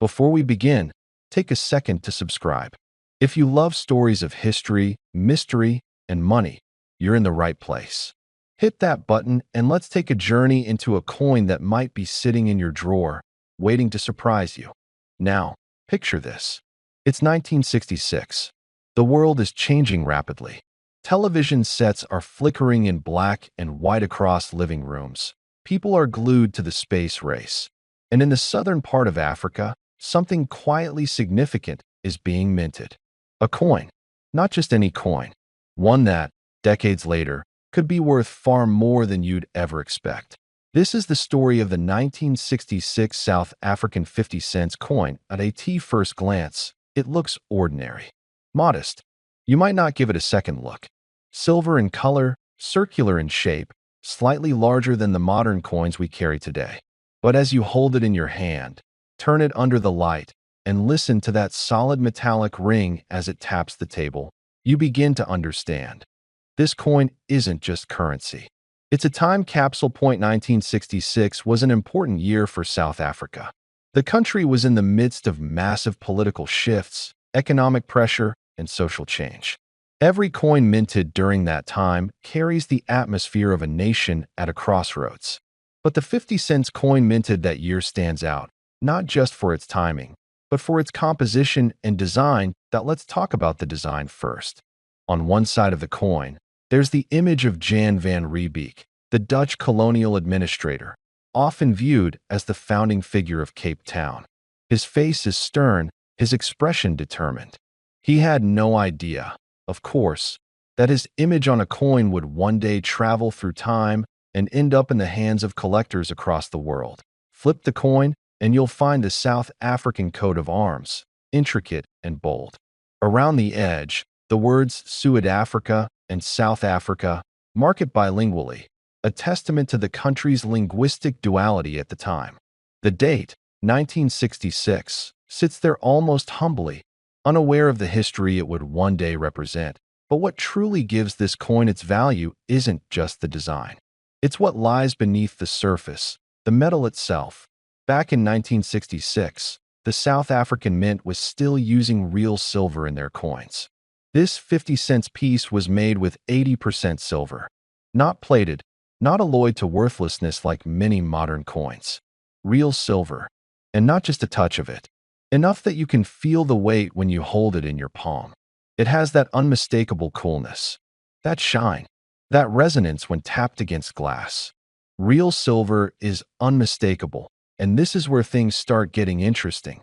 Before we begin, take a second to subscribe. If you love stories of history, mystery, and money, you're in the right place. Hit that button and let's take a journey into a coin that might be sitting in your drawer, waiting to surprise you. Now, picture this. It's 1966. The world is changing rapidly. Television sets are flickering in black and white across living rooms. People are glued to the space race. And in the southern part of Africa, something quietly significant is being minted. A coin. Not just any coin. One that, decades later, could be worth far more than you'd ever expect. This is the story of the 1966 South African 50 cents coin. At first glance, it looks ordinary. Modest. You might not give it a second look. Silver in color, circular in shape, slightly larger than the modern coins we carry today. But as you hold it in your hand, turn it under the light, and listen to that solid metallic ring as it taps the table, you begin to understand. This coin isn't just currency. It's a time capsule. 1966 was an important year for South Africa. The country was in the midst of massive political shifts, economic pressure, and social change. Every coin minted during that time carries the atmosphere of a nation at a crossroads. But the 50 cents coin minted that year stands out, not just for its timing, but for its composition and design. Let's talk about the design first. On one side of the coin, there's the image of Jan van Riebeeck, the Dutch colonial administrator, often viewed as the founding figure of Cape Town. His face is stern, his expression determined. He had no idea, of course, that his image on a coin would one day travel through time and end up in the hands of collectors across the world. Flip the coin, and you'll find the South African coat of arms, intricate and bold. Around the edge, the words Suid-Afrika and South Africa mark it bilingually, a testament to the country's linguistic duality at the time. The date, 1966, sits there almost humbly, unaware of the history it would one day represent. But what truly gives this coin its value isn't just the design. It's what lies beneath the surface, the metal itself. Back in 1966, the South African Mint was still using real silver in their coins. This 50 cents piece was made with 80% silver. Not plated, not alloyed to worthlessness like many modern coins. Real silver. And not just a touch of it. Enough that you can feel the weight when you hold it in your palm. It has that unmistakable coolness. That shine. That resonance when tapped against glass. Real silver is unmistakable. And this is where things start getting interesting.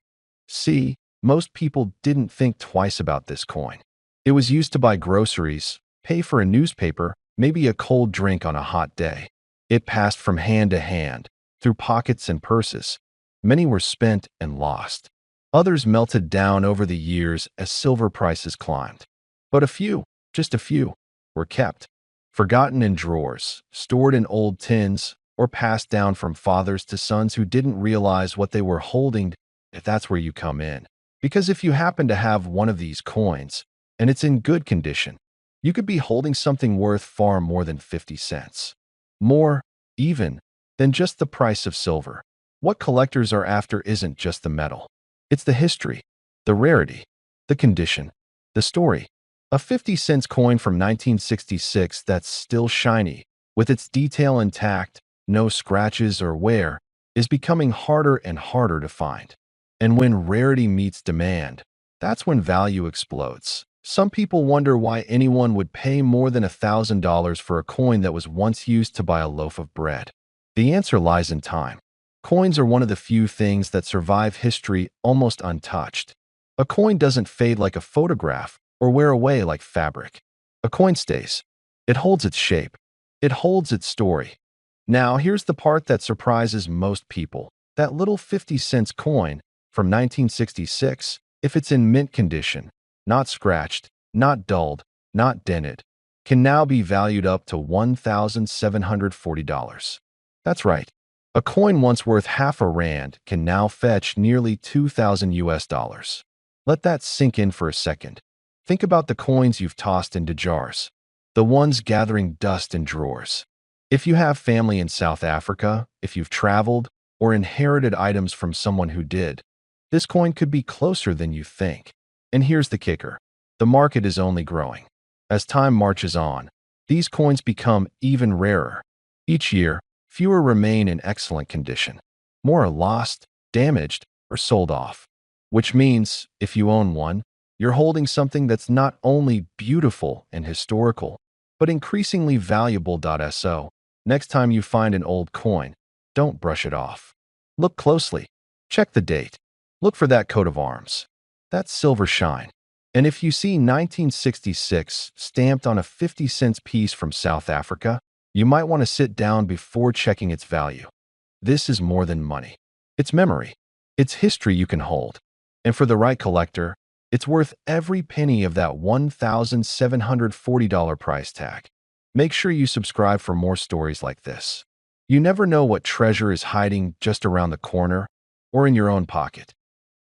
See, most people didn't think twice about this coin. It was used to buy groceries, pay for a newspaper, maybe a cold drink on a hot day. It passed from hand to hand, through pockets and purses. Many were spent and lost. Others melted down over the years as silver prices climbed. But a few, just a few, were kept, forgotten in drawers, stored in old tins, or passed down from fathers to sons who didn't realize what they were holding. That's where you come in. Because if you happen to have one of these coins, and it's in good condition, you could be holding something worth far more than 50 cents. More, even, than just the price of silver. What collectors are after isn't just the metal. It's the history, the rarity, the condition, the story. A 50 cents coin from 1966 that's still shiny, with its detail intact, no scratches or wear, is becoming harder and harder to find. And when rarity meets demand, that's when value explodes. Some people wonder why anyone would pay more than $1,000 for a coin that was once used to buy a loaf of bread. The answer lies in time. Coins are one of the few things that survive history almost untouched. A coin doesn't fade like a photograph or wear away like fabric. A coin stays. It holds its shape. It holds its story. Now, here's the part that surprises most people. That little 50 cents coin from 1966, if it's in mint condition, not scratched, not dulled, not dented, can now be valued up to $1,740. That's right. A coin once worth half a rand can now fetch nearly 2,000 US dollars. Let that sink in for a second. Think about the coins you've tossed into jars, the ones gathering dust in drawers. If you have family in South Africa, if you've traveled, or inherited items from someone who did, This coin could be closer than you think. And here's the kicker. The market is only growing. As time marches on, these coins become even rarer. Each year, fewer remain in excellent condition. More are lost, damaged, or sold off. Which means, if you own one, you're holding something that's not only beautiful and historical, but increasingly valuable. So, next time you find an old coin, don't brush it off. Look closely. Check the date. Look for that coat of arms. That silver shine. And if you see 1966 stamped on a 50-cent piece from South Africa, you might want to sit down before checking its value. This is more than money. It's memory. It's history you can hold. And for the right collector, it's worth every penny of that $1,740 price tag. Make sure you subscribe for more stories like this. You never know what treasure is hiding just around the corner or in your own pocket.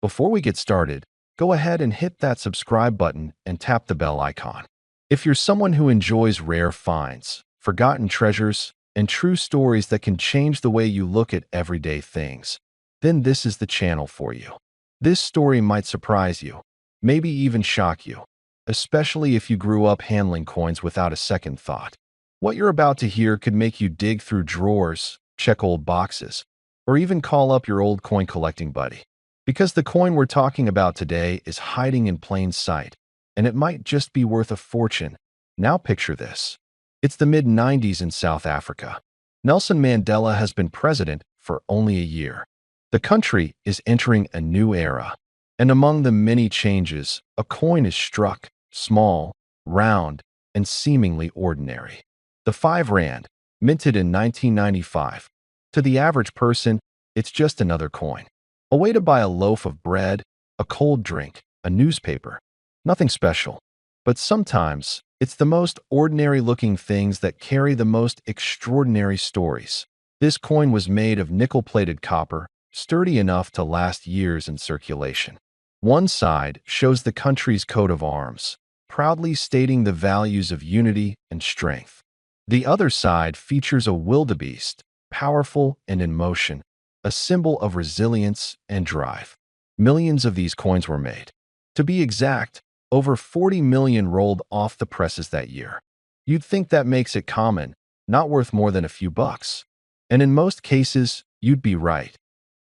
Before we get started, go ahead and hit that subscribe button and tap the bell icon. If you're someone who enjoys rare finds, forgotten treasures, and true stories that can change the way you look at everyday things, then this is the channel for you. This story might surprise you, maybe even shock you, especially if you grew up handling coins without a second thought. What you're about to hear could make you dig through drawers, check old boxes, or even call up your old coin collecting buddy. Because the coin we're talking about today is hiding in plain sight, and it might just be worth a fortune. Now picture this. It's the mid-90s in South Africa. Nelson Mandela has been president for only a year. The country is entering a new era, and among the many changes, a coin is struck, small, round, and seemingly ordinary. The 5 Rand, minted in 1995. To the average person, it's just another coin. A way to buy a loaf of bread, a cold drink, a newspaper. Nothing special. But sometimes, it's the most ordinary-looking things that carry the most extraordinary stories. This coin was made of nickel-plated copper, sturdy enough to last years in circulation. One side shows the country's coat of arms, proudly stating the values of unity and strength. The other side features a wildebeest, powerful and in motion, a symbol of resilience and drive. Millions of these coins were made. To be exact, over 40 million rolled off the presses that year. You'd think that makes it common, not worth more than a few bucks. And in most cases, you'd be right.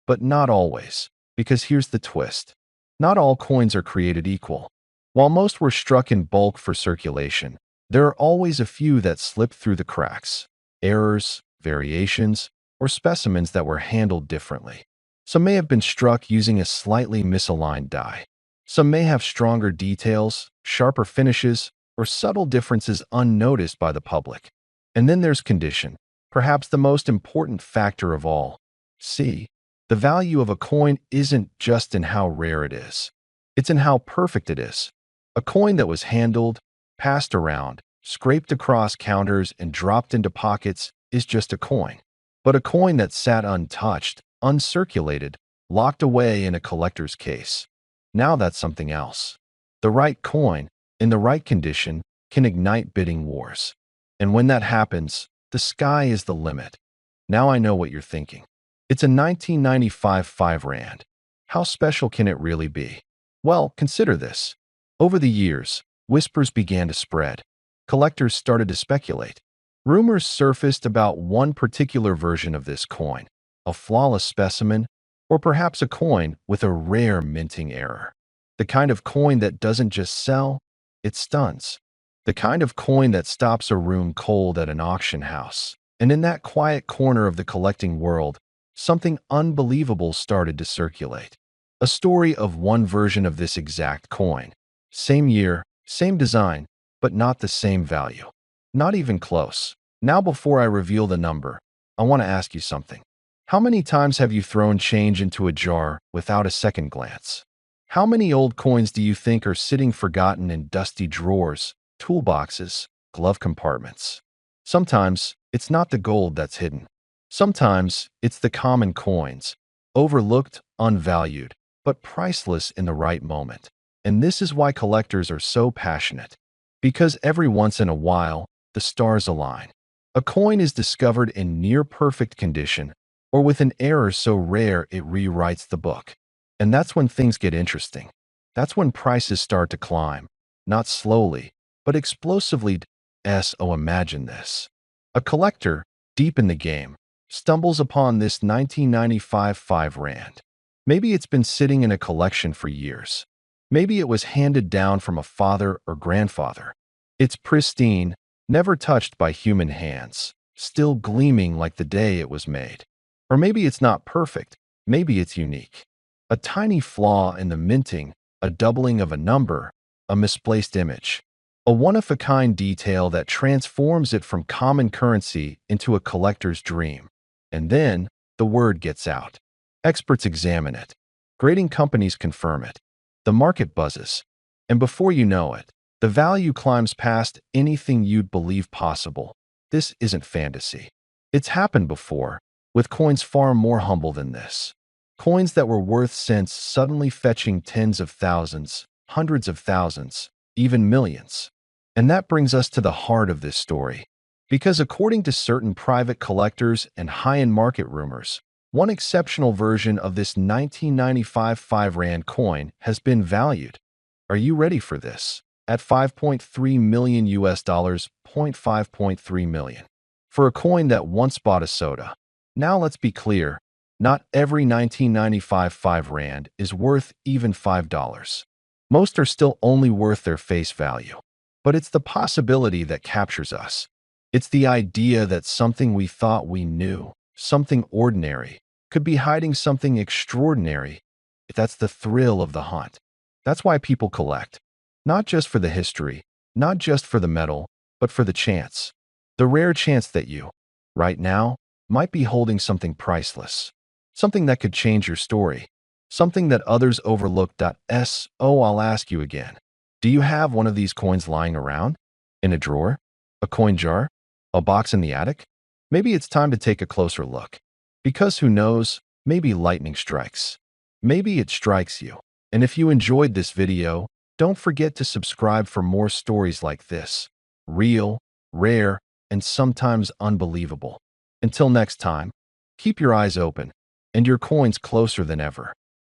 But not always, because here's the twist. Not all coins are created equal. While most were struck in bulk for circulation, there are always a few that slip through the cracks. Errors, variations, or specimens that were handled differently. Some may have been struck using a slightly misaligned die. Some may have stronger details, sharper finishes, or subtle differences unnoticed by the public. And then there's condition, perhaps the most important factor of all. See, the value of a coin isn't just in how rare it is. It's in how perfect it is. A coin that was handled, passed around, scraped across counters, and dropped into pockets is just a coin. But a coin that sat untouched, uncirculated, locked away in a collector's case. Now that's something else. The right coin, in the right condition, can ignite bidding wars. And when that happens, the sky is the limit. Now I know what you're thinking. It's a 1995 5 Rand. How special can it really be? Well, consider this. Over the years, whispers began to spread. Collectors started to speculate. Rumors surfaced about one particular version of this coin, a flawless specimen, or perhaps a coin with a rare minting error. The kind of coin that doesn't just sell, it stuns. The kind of coin that stops a room cold at an auction house. And in that quiet corner of the collecting world, something unbelievable started to circulate. A story of one version of this exact coin. Same year, same design, but not the same value. Not even close. Now before I reveal the number, I want to ask you something. How many times have you thrown change into a jar without a second glance? How many old coins do you think are sitting forgotten in dusty drawers, toolboxes, glove compartments? Sometimes, it's not the gold that's hidden. Sometimes, it's the common coins, overlooked, unvalued, but priceless in the right moment. And this is why collectors are so passionate. Because every once in a while, the stars align. A coin is discovered in near-perfect condition, or with an error so rare it rewrites the book. And that's when things get interesting. That's when prices start to climb, not slowly, but explosively. Imagine this. A collector, deep in the game, stumbles upon this 1995 5 Rand. Maybe it's been sitting in a collection for years. Maybe it was handed down from a father or grandfather. It's pristine, never touched by human hands, still gleaming like the day it was made. Or maybe it's not perfect, maybe it's unique. A tiny flaw in the minting, a doubling of a number, a misplaced image. A one-of-a-kind detail that transforms it from common currency into a collector's dream. And then, the word gets out. Experts examine it. Grading companies confirm it. The market buzzes. And before you know it, the value climbs past anything you'd believe possible. This isn't fantasy. It's happened before, with coins far more humble than this. Coins that were worth cents suddenly fetching tens of thousands, hundreds of thousands, even millions. And that brings us to the heart of this story. Because according to certain private collectors and high-end market rumors, one exceptional version of this 1995 5 Rand coin has been valued. Are you ready for this? At 5.3 million US dollars, 5.3 million. For a coin that once bought a soda. Now let's be clear, not every 1995 5 Rand is worth even $5. Most are still only worth their face value. But it's the possibility that captures us. It's the idea that something we thought we knew, something ordinary, could be hiding something extraordinary. That's the thrill of the hunt. That's why people collect. Not just for the history, not just for the metal, but for the chance. The rare chance that you, right now, might be holding something priceless. Something that could change your story. Something that others overlooked. I'll ask you again. Do you have one of these coins lying around? In a drawer? A coin jar? A box in the attic? Maybe it's time to take a closer look. Because who knows, maybe lightning strikes. Maybe it strikes you. And if you enjoyed this video, don't forget to subscribe for more stories like this. Real, rare, and sometimes unbelievable. Until next time, keep your eyes open and your coins closer than ever.